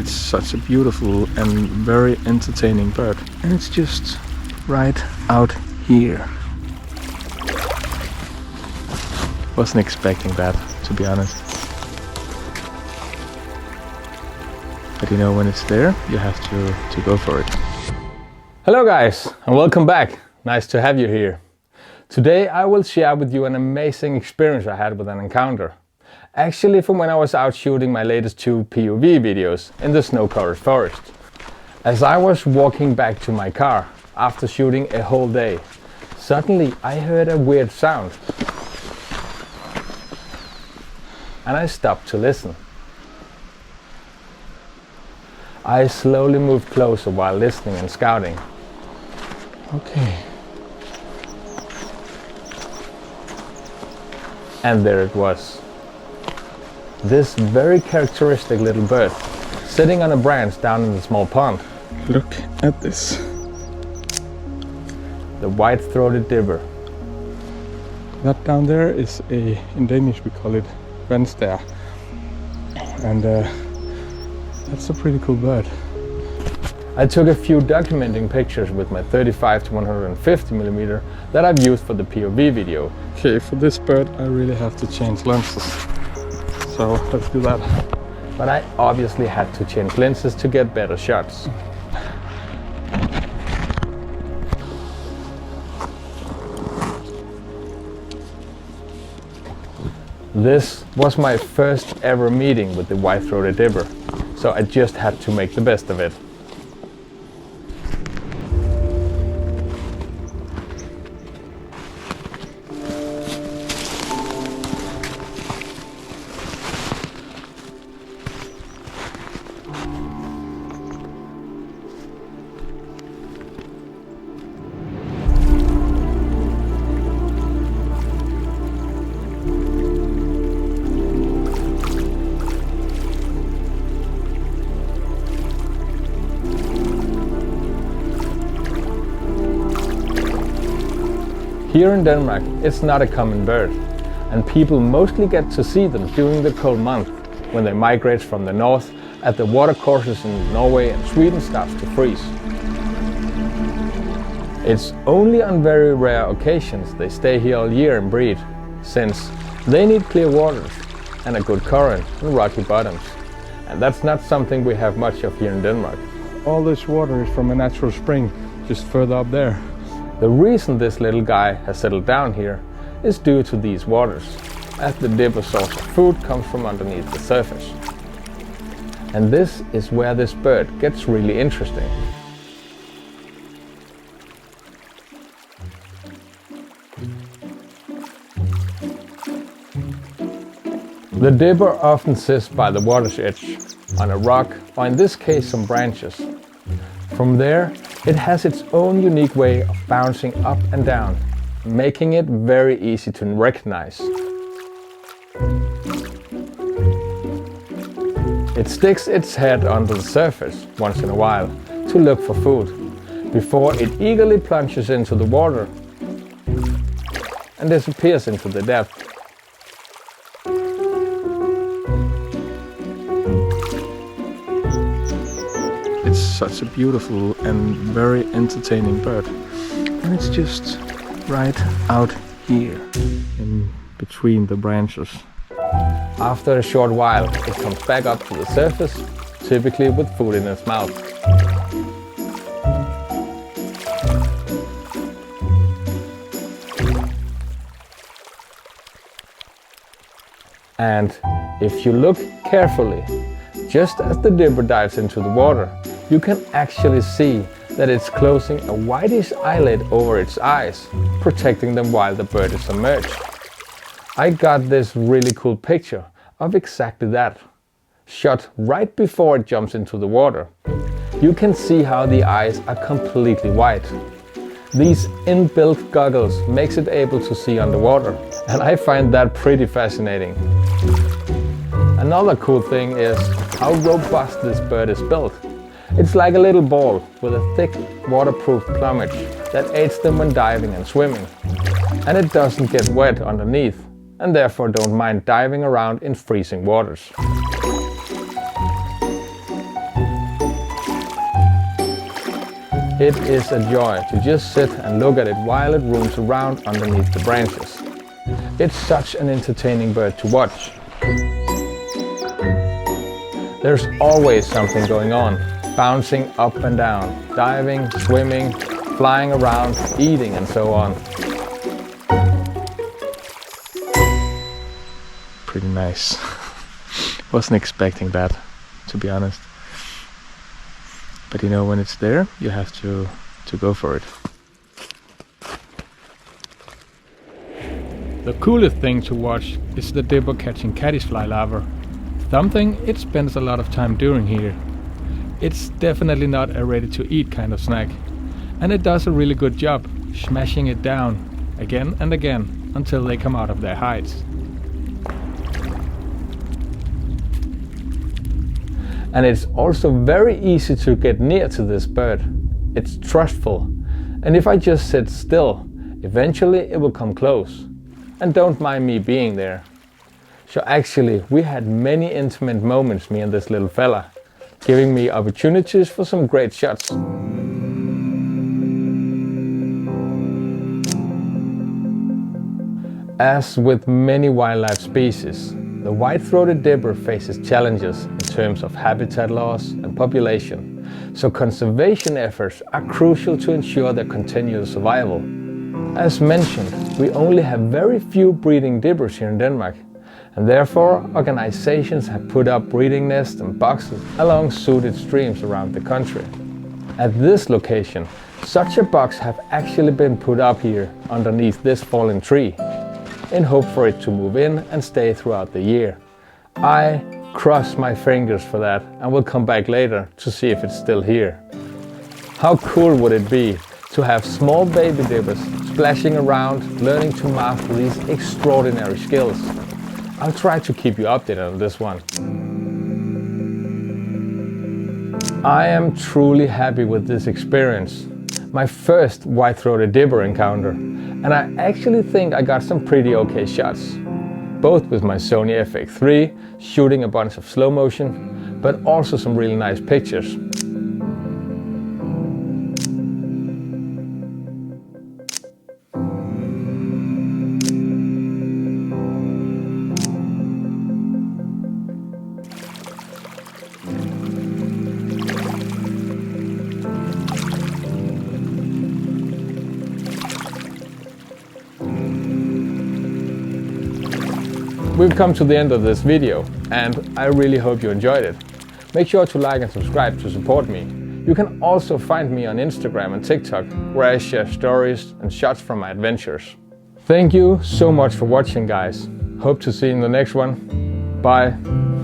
It's such a beautiful and very entertaining bird. And it's just right out here. Wasn't expecting that, to be honest. But you know, when it's there, you have to go for it. Hello guys, and welcome back. Nice to have you here. Today I will share with you an amazing experience I had with an encounter. Actually from when I was out shooting my latest 2 POV videos in the snow-covered forest. As I was walking back to my car after shooting a whole day, suddenly I heard a weird sound. And I stopped to listen. I slowly moved closer while listening and scouting. Okay. And there it was. This very characteristic little bird sitting on a branch down in the small pond. Look at this. The white-throated dibber. That down there is in Danish we call it venstær. And that's a pretty cool bird. I took a few documenting pictures with my 35 to 150 millimeter that I've used for the POV video. Okay, for this bird I really have to change lenses. So let's do that. But I obviously had to change lenses to get better shots. This was my first ever meeting with the white-throated dibber, so I just had to make the best of it. Here in Denmark, it's not a common bird, and people mostly get to see them during the cold month, when they migrate from the north as the watercourses in Norway and Sweden starts to freeze. It's only on very rare occasions they stay here all year and breed, since they need clear waters and a good current and rocky bottoms. And that's not something we have much of here in Denmark. All this water is from a natural spring just further up there. The reason this little guy has settled down here is due to these waters, as the dibber source of food comes from underneath the surface. And this is where this bird gets really interesting. The dibber often sits by the water's edge, on a rock, or in this case some branches. From there, it has its own unique way of bouncing up and down, making it very easy to recognize. It sticks its head under the surface once in a while to look for food, before it eagerly plunges into the water and disappears into the depth. It's such a beautiful and very entertaining bird. And it's just right out here, in between the branches. After a short while, it comes back up to the surface, typically with food in its mouth. And if you look carefully, just as the dibber dives into the water, you can actually see that it's closing a whitish eyelid over its eyes, protecting them while the bird is submerged. I got this really cool picture of exactly that, shot right before it jumps into the water. You can see how the eyes are completely white. These inbuilt goggles makes it able to see underwater, and I find that pretty fascinating. Another cool thing is how robust this bird is built. It's like a little ball with a thick waterproof plumage that aids them when diving and swimming. And it doesn't get wet underneath, and therefore don't mind diving around in freezing waters. It is a joy to just sit and look at it while it roams around underneath the branches. It's such an entertaining bird to watch. There's always something going on, bouncing up and down, diving, swimming, flying around, eating and so on. Pretty nice. Wasn't expecting that, to be honest. But you know, when it's there, you have to go for it. The coolest thing to watch is the dipper catching caddisfly larvae. Something it spends a lot of time doing here. It's definitely not a ready-to-eat kind of snack, and it does a really good job smashing it down again and again until they come out of their hides. And it's also very easy to get near to this bird. It's trustful, and if I just sit still, eventually it will come close. And don't mind me being there. So actually, we had many intimate moments, me and this little fella, giving me opportunities for some great shots. As with many wildlife species, the white-throated dipper faces challenges in terms of habitat loss and population, so conservation efforts are crucial to ensure their continual survival. As mentioned, we only have very few breeding dippers here in Denmark, and therefore organizations have put up breeding nests and boxes along suited streams around the country. At this location, such a box have actually been put up here underneath this fallen tree, in hope for it to move in and stay throughout the year. I cross my fingers for that and will come back later to see if it's still here. How cool would it be to have small baby dippers splashing around, learning to master these extraordinary skills? I'll try to keep you updated on this one. I am truly happy with this experience. My first white-throated dipper encounter, and I actually think I got some pretty okay shots. Both with my Sony FX3, shooting a bunch of slow motion, but also some really nice pictures. We've come to the end of this video, and I really hope you enjoyed it. Make sure to like and subscribe to support me. You can also find me on Instagram and TikTok, where I share stories and shots from my adventures. Thank you so much for watching, guys. Hope to see you in the next one. Bye.